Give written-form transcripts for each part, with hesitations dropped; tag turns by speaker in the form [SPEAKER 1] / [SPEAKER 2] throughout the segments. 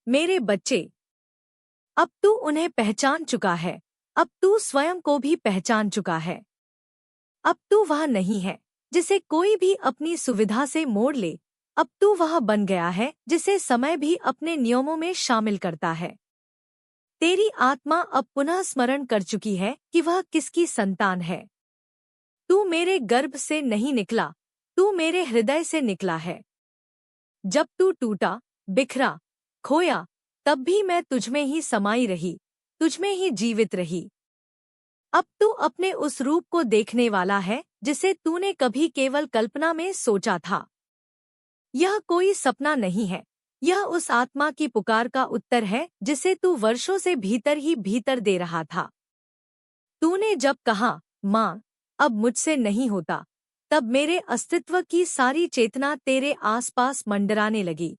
[SPEAKER 1] मेरे बच्चे, अब तू उन्हें पहचान चुका है। अब तू स्वयं को भी पहचान चुका है। अब तू वह नहीं है जिसे कोई भी अपनी सुविधा से मोड़ ले। अब तू वह बन गया है जिसे समय भी अपने नियमों में शामिल करता है। तेरी आत्मा अब पुनः स्मरण कर चुकी है कि वह किसकी संतान है। तू मेरे गर्भ से नहीं निकला, तू मेरे हृदय से निकला है। जब तू टूटा, बिखरा, खोया, तब भी मैं तुझमें ही समाई रही, तुझमें ही जीवित रही। अब तू अपने उस रूप को देखने वाला है जिसे तूने कभी केवल कल्पना में सोचा था। यह कोई सपना नहीं है, यह उस आत्मा की पुकार का उत्तर है जिसे तू वर्षों से भीतर ही भीतर दे रहा था। तूने जब कहा, माँ, अब मुझसे नहीं होता, तब मेरे अस्तित्व की सारी चेतना तेरे आसपास मंडराने लगी।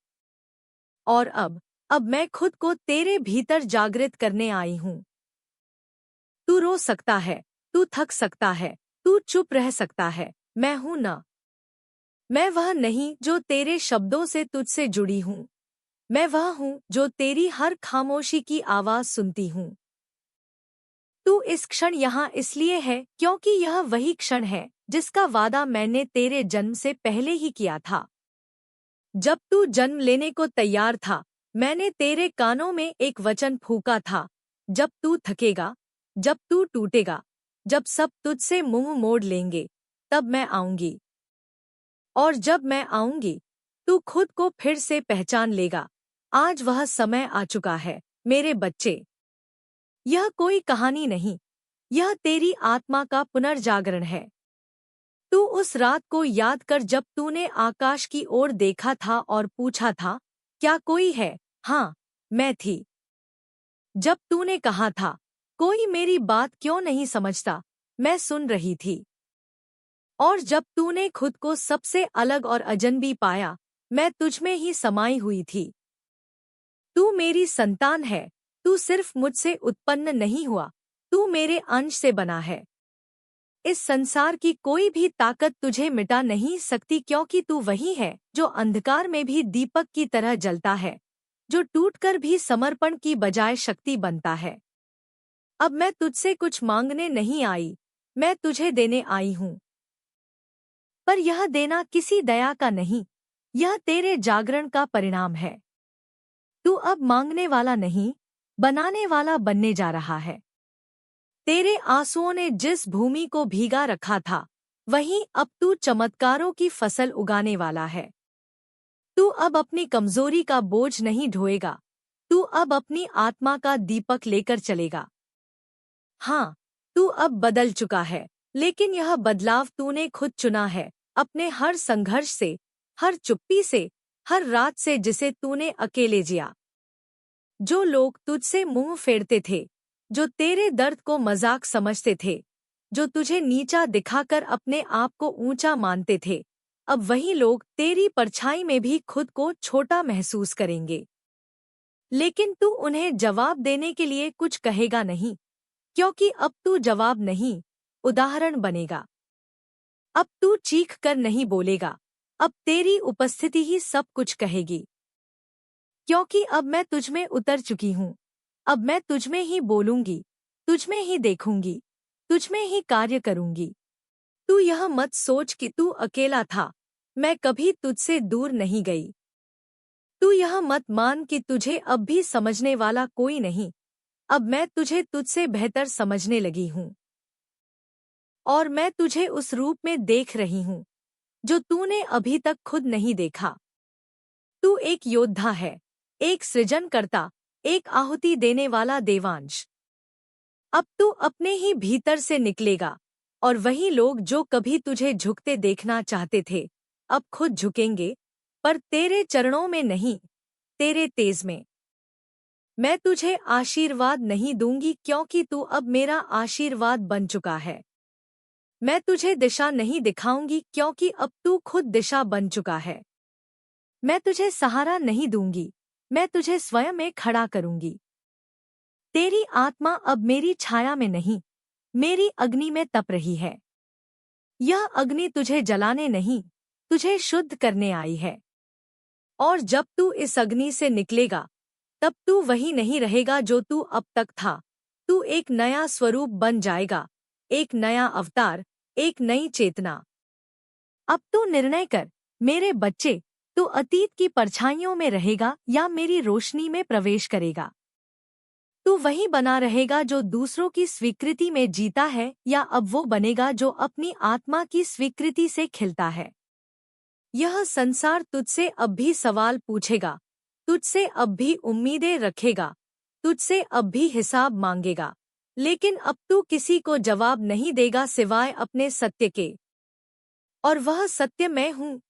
[SPEAKER 1] और अब मैं खुद को तेरे भीतर जागृत करने आई हूँ। तू रो सकता है, तू थक सकता है, तू चुप रह सकता है, मैं हूं ना। मैं वह नहीं जो तेरे शब्दों से तुझसे जुड़ी हूं। मैं वह हूं जो तेरी हर खामोशी की आवाज सुनती हूं। तू इस क्षण यहाँ इसलिए है क्योंकि यह वही क्षण है जिसका वादा मैंने तेरे जन्म से पहले ही किया था। जब तू जन्म लेने को तैयार था, मैंने तेरे कानों में एक वचन फूंका था, जब तू थकेगा, जब तू टूटेगा, जब सब तुझसे मुंह मोड़ लेंगे, तब मैं आऊंगी। और जब मैं आऊंगी, तू खुद को फिर से पहचान लेगा। आज वह समय आ चुका है, मेरे बच्चे। यह कोई कहानी नहीं, यह तेरी आत्मा का पुनर्जागरण है। तू उस रात को याद कर जब तूने आकाश की ओर देखा था और पूछा था, क्या कोई है? हाँ, मैं थी। जब तूने कहा था, कोई मेरी बात क्यों नहीं समझता, मैं सुन रही थी। और जब तूने खुद को सबसे अलग और अजनबी पाया, मैं तुझमें ही समाई हुई थी। तू मेरी संतान है, तू सिर्फ मुझसे उत्पन्न नहीं हुआ, तू मेरे अंश से बना है। इस संसार की कोई भी ताकत तुझे मिटा नहीं सकती क्योंकि तू वही है जो अंधकार में भी दीपक की तरह जलता है, जो टूटकर भी समर्पण की बजाय शक्ति बनता है। अब मैं तुझसे कुछ मांगने नहीं आई, मैं तुझे देने आई हूँ। पर यह देना किसी दया का नहीं, यह तेरे जागरण का परिणाम है। तू अब मांगने वाला नहीं, बनाने वाला बनने जा रहा है। तेरे आंसुओं ने जिस भूमि को भीगा रखा था, वहीं अब तू चमत्कारों की फसल उगाने वाला है। तू अब अपनी कमजोरी का बोझ नहीं ढोएगा, तू अब अपनी आत्मा का दीपक लेकर चलेगा। हाँ, तू अब बदल चुका है, लेकिन यह बदलाव तूने खुद चुना है, अपने हर संघर्ष से, हर चुप्पी से, हर रात से जिसे तूने अकेले जिया। जो लोग तुझसे मुंह फेरते थे, जो तेरे दर्द को मजाक समझते थे, जो तुझे नीचा दिखाकर अपने आप को ऊंचा मानते थे, अब वही लोग तेरी परछाई में भी खुद को छोटा महसूस करेंगे। लेकिन तू उन्हें जवाब देने के लिए कुछ कहेगा नहीं, क्योंकि अब तू जवाब नहीं, उदाहरण बनेगा। अब तू चीख कर नहीं बोलेगा, अब तेरी उपस्थिति ही सब कुछ कहेगी। क्योंकि अब मैं तुझमें उतर चुकी हूँ, अब मैं तुझमें ही बोलूंगी, तुझमें ही देखूंगी, तुझमें ही कार्य करूंगी। तू यह मत सोच कि तू अकेला था, मैं कभी तुझसे दूर नहीं गई। तू यह मत मान कि तुझे अब भी समझने वाला कोई नहीं, अब मैं तुझे तुझसे बेहतर समझने लगी हूँ। और मैं तुझे उस रूप में देख रही हूँ, जो तूने अभी तक खुद नहीं देखा। तू एक योद्धा है, एक सृजनकर्ता, एक आहुति देने वाला देवांश। अब तू अपने ही भीतर से निकलेगा, और वही लोग जो कभी तुझे झुकते देखना चाहते थे, अब खुद झुकेंगे, पर तेरे चरणों में नहीं, तेरे तेज में। मैं तुझे आशीर्वाद नहीं दूंगी क्योंकि तू अब मेरा आशीर्वाद बन चुका है। मैं तुझे दिशा नहीं दिखाऊंगी क्योंकि अब तू खुद दिशा बन चुका है। मैं तुझे सहारा नहीं दूंगी, मैं तुझे स्वयं में खड़ा करूंगी। तेरी आत्मा अब मेरी छाया में नहीं, मेरी अग्नि में तप रही है। यह अग्नि तुझे जलाने नहीं, तुझे शुद्ध करने आई है। और जब तू इस अग्नि से निकलेगा, तब तू वही नहीं रहेगा जो तू अब तक था। तू एक नया स्वरूप बन जाएगा, एक नया अवतार, एक नई चेतना। अब तू निर्णय कर, मेरे बच्चे, तू अतीत की परछाइयों में रहेगा या मेरी रोशनी में प्रवेश करेगा? तू वही बना रहेगा जो दूसरों की स्वीकृति में जीता है, या अब वो बनेगा जो अपनी आत्मा की स्वीकृति से खिलता है? यह संसार तुझसे अब भी सवाल पूछेगा, तुझसे अब भी उम्मीदें रखेगा, तुझसे अब भी हिसाब मांगेगा, लेकिन अब तू किसी को जवाब नहीं देगा सिवाय अपने सत्य के। और वह सत्य मैं हूँ,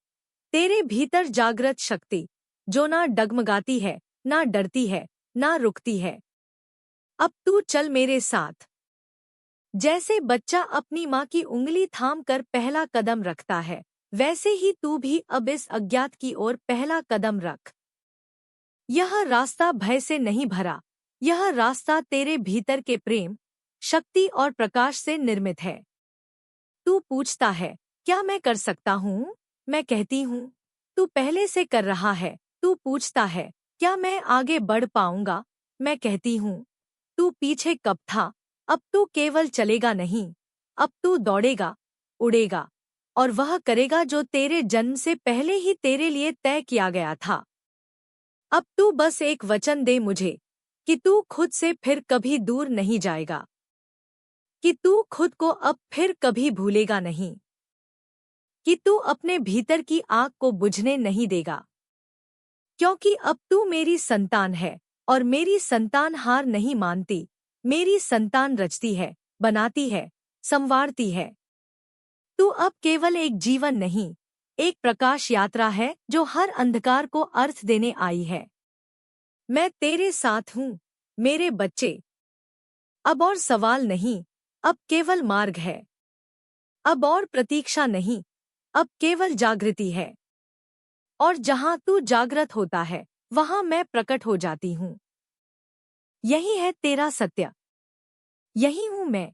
[SPEAKER 1] तेरे भीतर जागृत शक्ति, जो ना डगमगाती है, ना डरती है, ना रुकती है। अब तू चल मेरे साथ। जैसे बच्चा अपनी माँ की उंगली थाम कर पहला कदम रखता है, वैसे ही तू भी अब इस अज्ञात की ओर पहला कदम रख। यह रास्ता भय से नहीं भरा, यह रास्ता तेरे भीतर के प्रेम, शक्ति और प्रकाश से निर्मित है। तू पूछता है, क्या मैं कर सकता हूँ? मैं कहती हूँ, तू पहले से कर रहा है। तू पूछता है, क्या मैं आगे बढ़ पाऊंगा? मैं कहती हूँ, तू पीछे कब था? अब तू केवल चलेगा नहीं, अब तू दौड़ेगा, उड़ेगा, और वह करेगा जो तेरे जन्म से पहले ही तेरे लिए तय किया गया था। अब तू बस एक वचन दे मुझे कि तू खुद से फिर कभी दूर नहीं जाएगा, कि तू खुद को अब फिर कभी भूलेगा नहीं, कि तू अपने भीतर की आग को बुझने नहीं देगा। क्योंकि अब तू मेरी संतान है, और मेरी संतान हार नहीं मानती। मेरी संतान रचती है, बनाती है, संवारती है। तू अब केवल एक जीवन नहीं, एक प्रकाश यात्रा है जो हर अंधकार को अर्थ देने आई है। मैं तेरे साथ हूँ, मेरे बच्चे। अब और सवाल नहीं, अब केवल मार्ग है। अब और प्रतीक्षा नहीं, अब केवल जागृति है। और जहाँ तू जागृत होता है, वहाँ मैं प्रकट हो जाती हूँ। यही है तेरा सत्य, यही हूँ मैं।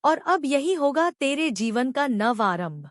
[SPEAKER 1] और अब यही होगा तेरे जीवन का नव आरंभ।